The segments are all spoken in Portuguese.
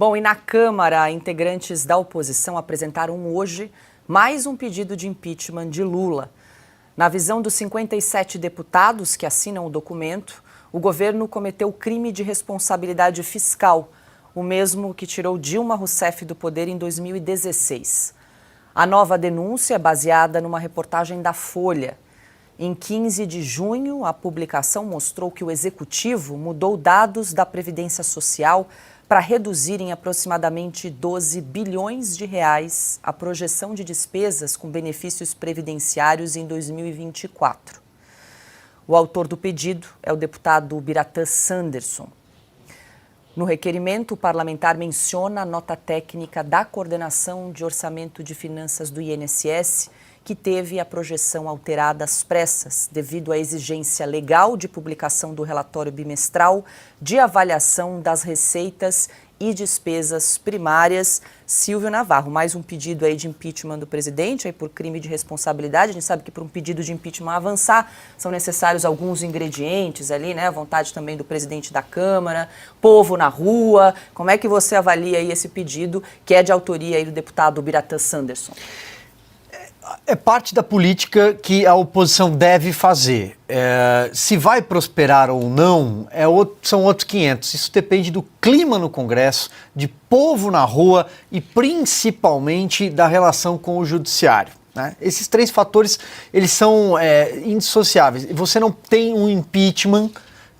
Bom, e na Câmara, integrantes da oposição apresentaram hoje mais um pedido de impeachment de Lula. Na visão dos 57 deputados que assinam o documento, o governo cometeu crime de responsabilidade fiscal, o mesmo que tirou Dilma Rousseff do poder em 2016. A nova denúncia é baseada numa reportagem da Folha. Em 15 de junho, a publicação mostrou que o executivo mudou dados da Previdência Social para reduzir em aproximadamente 12 bilhões de reais a projeção de despesas com benefícios previdenciários em 2024. O autor do pedido é o deputado Biratã Sanderson. No requerimento, o parlamentar menciona a nota técnica da Coordenação de Orçamento de Finanças do INSS, que teve a projeção alterada às pressas, devido à exigência legal de publicação do relatório bimestral de avaliação das receitas e despesas primárias. Silvio Navarro, mais um pedido aí de impeachment do presidente, aí por crime de responsabilidade. A gente sabe que para um pedido de impeachment avançar, são necessários alguns ingredientes ali, né? A vontade também do presidente da Câmara, povo na rua. Como é que você avalia aí esse pedido, que é de autoria aí do deputado Biratã Sanderson? É parte da política que a oposição deve fazer. Se vai prosperar ou não, são outros 500. Isso depende do clima no Congresso, de povo na rua e principalmente da relação com o judiciário, né? Esses três fatores, eles são indissociáveis. Você não tem um impeachment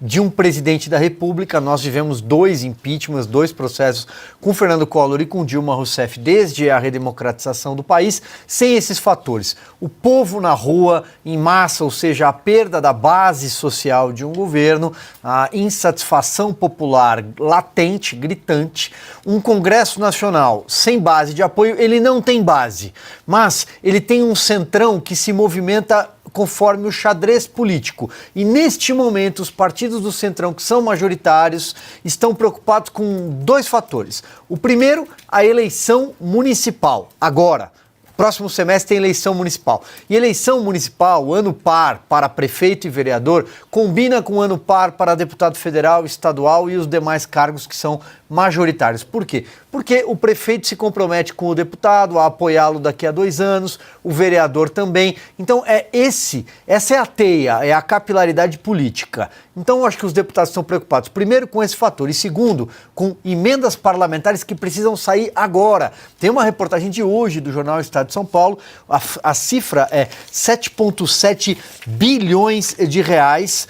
de um presidente da República. Nós vivemos 2 impeachments, 2 processos com Fernando Collor e com Dilma Rousseff desde a redemocratização do país, sem esses fatores. O povo na rua, em massa, ou seja, a perda da base social de um governo, a insatisfação popular latente, gritante, um Congresso Nacional sem base de apoio. Ele não tem base, mas ele tem um centrão que se movimenta conforme o xadrez político. E neste momento, os partidos do Centrão, que são majoritários, estão preocupados com 2 fatores. O primeiro, a eleição municipal. Agora, próximo semestre tem eleição municipal. E eleição municipal, ano par para prefeito e vereador, combina com ano par para deputado federal, estadual e os demais cargos que são majoritários. Por quê? Porque o prefeito se compromete com o deputado a apoiá-lo daqui a 2 anos, o vereador também. Então essa é a teia, é a capilaridade política. Então eu acho que os deputados estão preocupados, primeiro, com esse fator e segundo, com emendas parlamentares que precisam sair agora. Tem uma reportagem de hoje do jornal Estado de São Paulo, a cifra é 7,7 bilhões de reais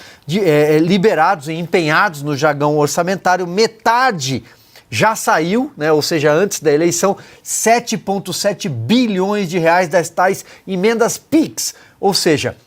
liberados e empenhados no jargão orçamentário. Metade já saiu, né? Ou seja, antes da eleição, 7,7 bilhões de reais das tais emendas PIX, ou seja,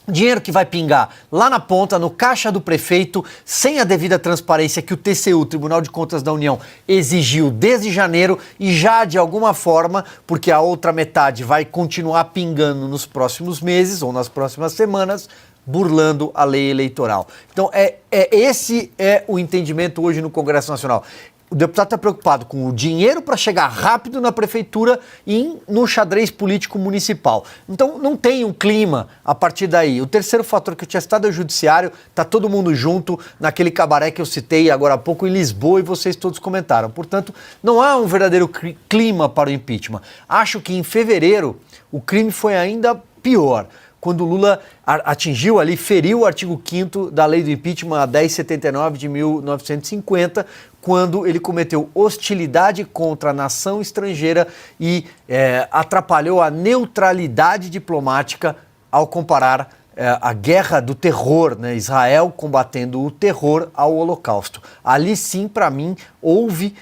dinheiro que vai pingar lá na ponta, no caixa do prefeito, sem a devida transparência que o TCU, o Tribunal de Contas da União, exigiu desde janeiro e já de alguma forma, porque a outra metade vai continuar pingando nos próximos meses ou nas próximas semanas, burlando a lei eleitoral. Então, esse é o entendimento hoje no Congresso Nacional. O deputado está preocupado com o dinheiro para chegar rápido na prefeitura e no xadrez político municipal. Então não tem um clima a partir daí. O terceiro fator que eu tinha citado é o judiciário. Está todo mundo junto naquele cabaré que eu citei agora há pouco em Lisboa e vocês todos comentaram. Portanto, não há um verdadeiro clima para o impeachment. Acho que em fevereiro o crime foi ainda pior, quando Lula atingiu ali, feriu o artigo 5º da lei do impeachment, a 1079 de 1950, quando ele cometeu hostilidade contra a nação estrangeira e atrapalhou a neutralidade diplomática ao comparar a guerra do terror, né? Israel combatendo o terror ao Holocausto. Ali sim, para mim, houve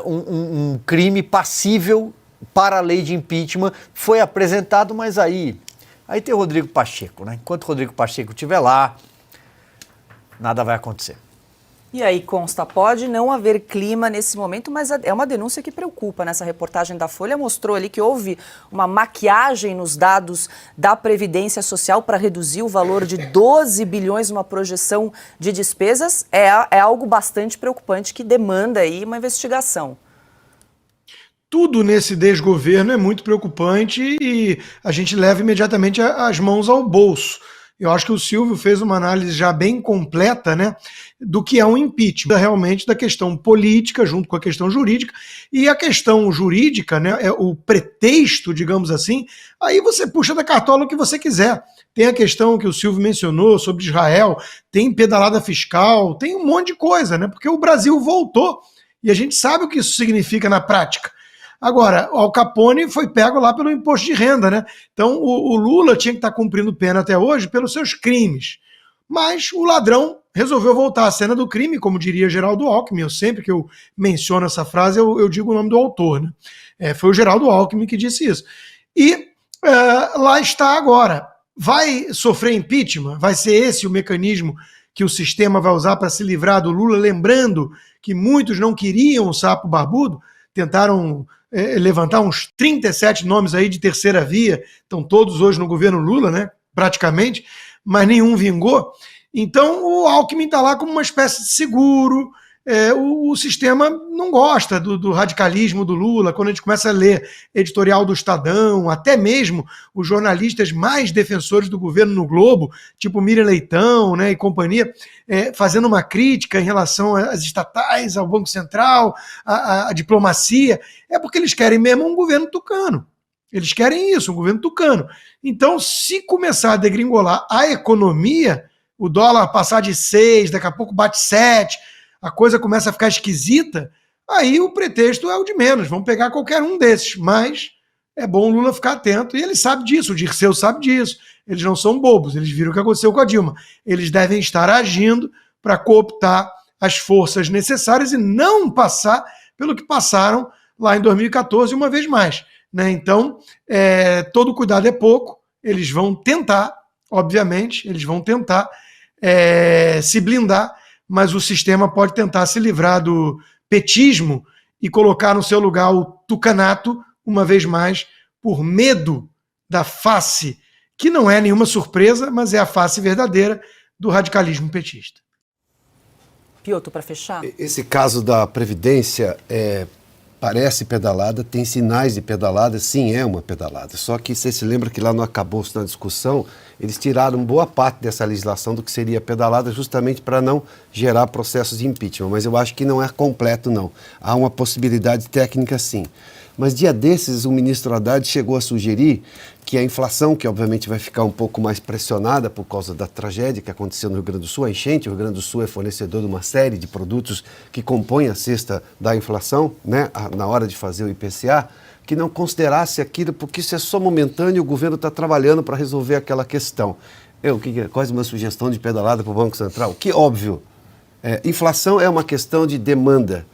um crime passível para a lei de impeachment, foi apresentado, mas aí tem o Rodrigo Pacheco, né? Enquanto o Rodrigo Pacheco estiver lá, nada vai acontecer. E aí consta, pode não haver clima nesse momento, mas é uma denúncia que preocupa. Nessa reportagem da Folha mostrou ali que houve uma maquiagem nos dados da Previdência Social para reduzir o valor de 12 bilhões numa projeção de despesas. É algo bastante preocupante que demanda aí uma investigação. Tudo nesse desgoverno é muito preocupante e a gente leva imediatamente as mãos ao bolso. Eu acho que o Silvio fez uma análise já bem completa, né, do que é um impeachment, realmente da questão política junto com a questão jurídica. E a questão jurídica, né, é o pretexto, digamos assim, aí você puxa da cartola o que você quiser. Tem a questão que o Silvio mencionou sobre Israel, tem pedalada fiscal, tem um monte de coisa, né, porque o Brasil voltou e a gente sabe o que isso significa na prática. Agora, o Al Capone foi pego lá pelo imposto de renda, né? Então o Lula tinha que estar cumprindo pena até hoje pelos seus crimes. Mas o ladrão resolveu voltar à cena do crime, como diria Geraldo Alckmin. Eu sempre que eu menciono essa frase, eu digo o nome do autor, né? Foi o Geraldo Alckmin que disse isso. E lá está agora. Vai sofrer impeachment? Vai ser esse o mecanismo que o sistema vai usar para se livrar do Lula? Lembrando que muitos não queriam o sapo barbudo, tentaram levantar uns 37 nomes aí de terceira via, estão todos hoje no governo Lula, né, praticamente, mas nenhum vingou. Então o Alckmin está lá como uma espécie de seguro. O sistema não gosta do radicalismo do Lula. Quando a gente começa a ler editorial do Estadão, até mesmo os jornalistas mais defensores do governo no Globo, tipo Miriam Leitão, né, e companhia, fazendo uma crítica em relação às estatais, ao Banco Central, à diplomacia, é porque eles querem mesmo um governo tucano. Eles querem isso, um governo tucano. Então, se começar a degringolar a economia, o dólar passar de 6, daqui a pouco bate 7, a coisa começa a ficar esquisita, aí o pretexto é o de menos, vamos pegar qualquer um desses, mas é bom o Lula ficar atento, e ele sabe disso, o Dirceu sabe disso, eles não são bobos, eles viram o que aconteceu com a Dilma, eles devem estar agindo para cooptar as forças necessárias e não passar pelo que passaram lá em 2014 uma vez mais, né? Então, todo cuidado é pouco, eles vão tentar, obviamente, eles vão tentar se blindar, mas o sistema pode tentar se livrar do petismo e colocar no seu lugar o tucanato, uma vez mais, por medo da face, que não é nenhuma surpresa, mas é a face verdadeira do radicalismo petista. Piotr, para fechar? Esse caso da Previdência parece pedalada, tem sinais de pedalada, sim, é uma pedalada. Só que você se lembra que lá no acabouço, na discussão, eles tiraram boa parte dessa legislação do que seria pedalada justamente para não gerar processos de impeachment. Mas eu acho que não é completo, não. Há uma possibilidade técnica, sim. Mas dia desses, o ministro Haddad chegou a sugerir que a inflação, que obviamente vai ficar um pouco mais pressionada por causa da tragédia que aconteceu no Rio Grande do Sul, a enchente, o Rio Grande do Sul é fornecedor de uma série de produtos que compõem a cesta da inflação, né, na hora de fazer o IPCA, que não considerasse aquilo, porque isso é só momentâneo e o governo está trabalhando para resolver aquela questão. Quase uma sugestão de pedalada para o Banco Central, que óbvio, inflação é uma questão de demanda,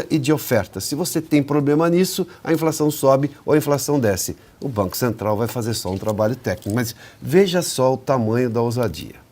e de oferta. Se você tem problema nisso, a inflação sobe ou a inflação desce. O Banco Central vai fazer só um trabalho técnico, mas veja só o tamanho da ousadia.